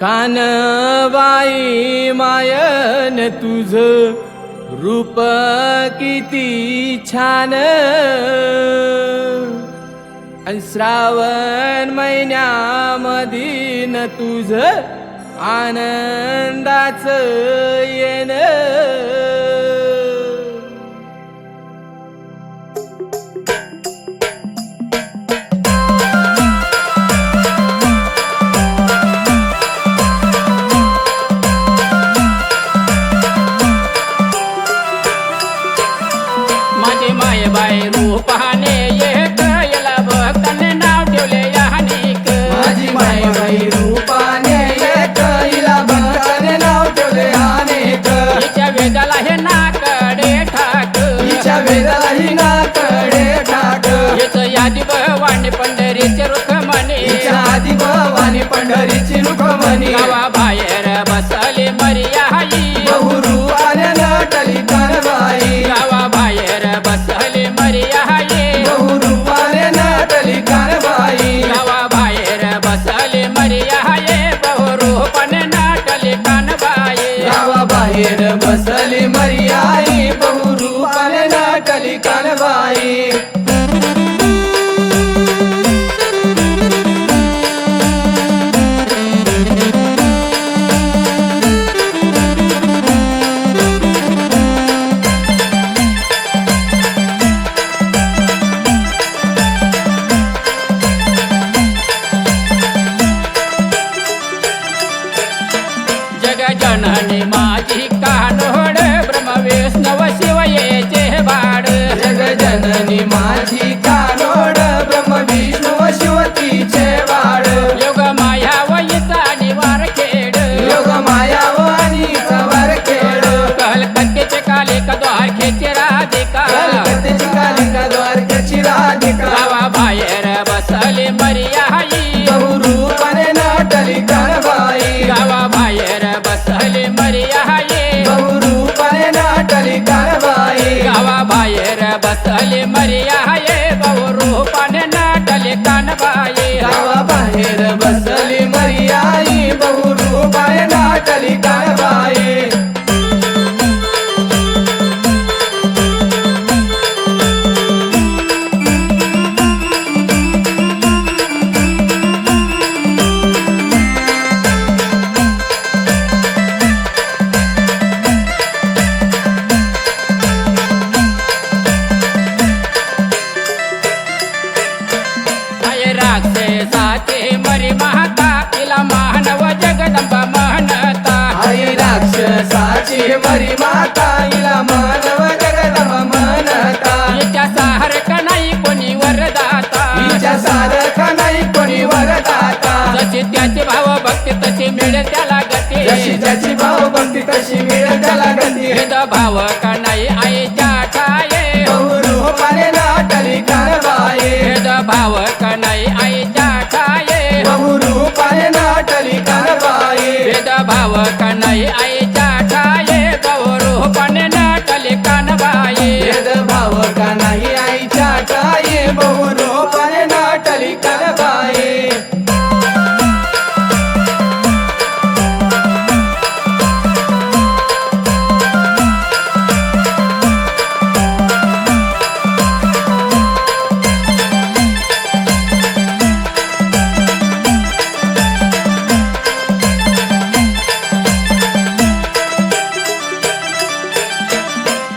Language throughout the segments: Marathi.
कानबाई मायन तुझ रूप किती छान, अन श्रावण महिन्यामधीन तुझ आनंदाच येन. माझे मायबाई रूपाने एक याला भक्ताने नाव ठेवले अनेक. माझी मायबाई रूपाने एक हिला भक्ताने नाव ठेवले अनेक. हिच्या वेदाला हे नाकडे ठाक, हिच्या वेदाला ही नाकडे ठाक. हिच यादी भवानी पंढरीचे रुखमणी, हिच्या आधी भवानी पंढरीची रुखमणी. गावाबाहेर बसले मर्याई, बहुरूपाने नटली कानबाई. गावाबाहेर बसले मर्याई, बहुरूपाने नटली कानबाई. गावाबाहेर बसले मर्याई, बहुरूपाने नाटले कानबाई. गावाबाहेर बसली मर्याई, बहुरूपाने नटली कानबाई. जननी माझी कानोड, ब्रह्म विष्णव शिवयेचे बाड. जगजननी माझी कानोड, ब्रह्म विष्णू शिवतीचे वाड. योग माया वयचा निवार खेड, योग माया वाणी सवार खेड. कलकत्त्याचे कालिका द्वारकेचे राधिका, कलकत्त्याची कालिका द्वारकेची राधिका. गावाबाहेर बसले मर्याई, बहुरूपाने नटली कानबाई. गावाबाहेर बसले मर्याई, बहुरूपाने नटली कानबाई. गावाबाहेर बसले मर्याई, बहुरूपाने नाटले कानबाई. गावाबाहेर बसली मर्याई, बहुरूपाने नटली कानबाई. राक्षसाचे मरी माता, तिला मानव जगदंबा म्हणता. आई राक्षसाची मरी माता, हिला मानव जगदंबा म्हणता. हिच्या सारखं नाही कोणी वरदाता, हिच्या सारखा नाही कोणी वरदाता. जशी त्याची भाव भक्ती तशी मिळे त्याला गती. जशी ज्याची भावभक्ती तशी मिळेल त्याला गती. भेद भाव का नाही आईच्या ठाये, बहुरूपाने नटली कानबाई. भेद भाव का नाही आईच्या ठाये, बहुरूपाने नटली कानबाई. भेद भाव का नाही आईच्या ठाये, बहुरूपाने नाटले कानबाई. भेदभाव का नाही आईच्या ठाई, बहुरूपाने नटली कानबाई.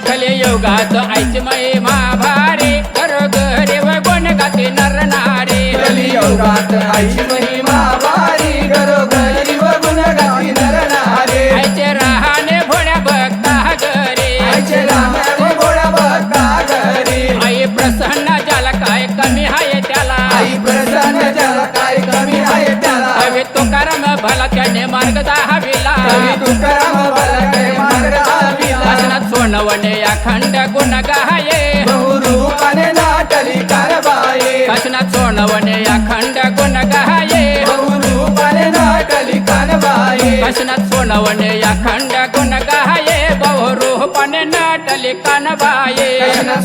कलियुगात आईची महिमा भारी, घरोघरी व गुण गाते नर नारी. कलियुगात आईची महिमा भारी, घरोघरी व गुणगाती नरनारी. आईचे राहणे भोळ्या भक्ता घरी, आईचे राहणे गोडा भक्ता घरी. आई प्रसन्न ज्याला काय कमी आहे त्याला. आई प्रसन्न ज्याला काय कमी आहे त्याला. कवी तुकाराम भला त्याने मार्ग दाहाविला. कवी तुकाराम भला काय मार्ग दाहाविला. वाचनात सोनवणे अखंड गुण गाये, बहुरूपाने नटली कानबाई. वाचनात सोनवणे अखंड गुण गाये, बहुरूपाने नटली कानबाई. वाचनात सोनवणे अखंड गुण गाये, बहुरूपाने नाटली कानबाई.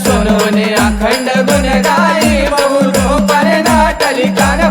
सोनवणे अखंड गुण गाई, बहुरूपाने नटली कानबाई.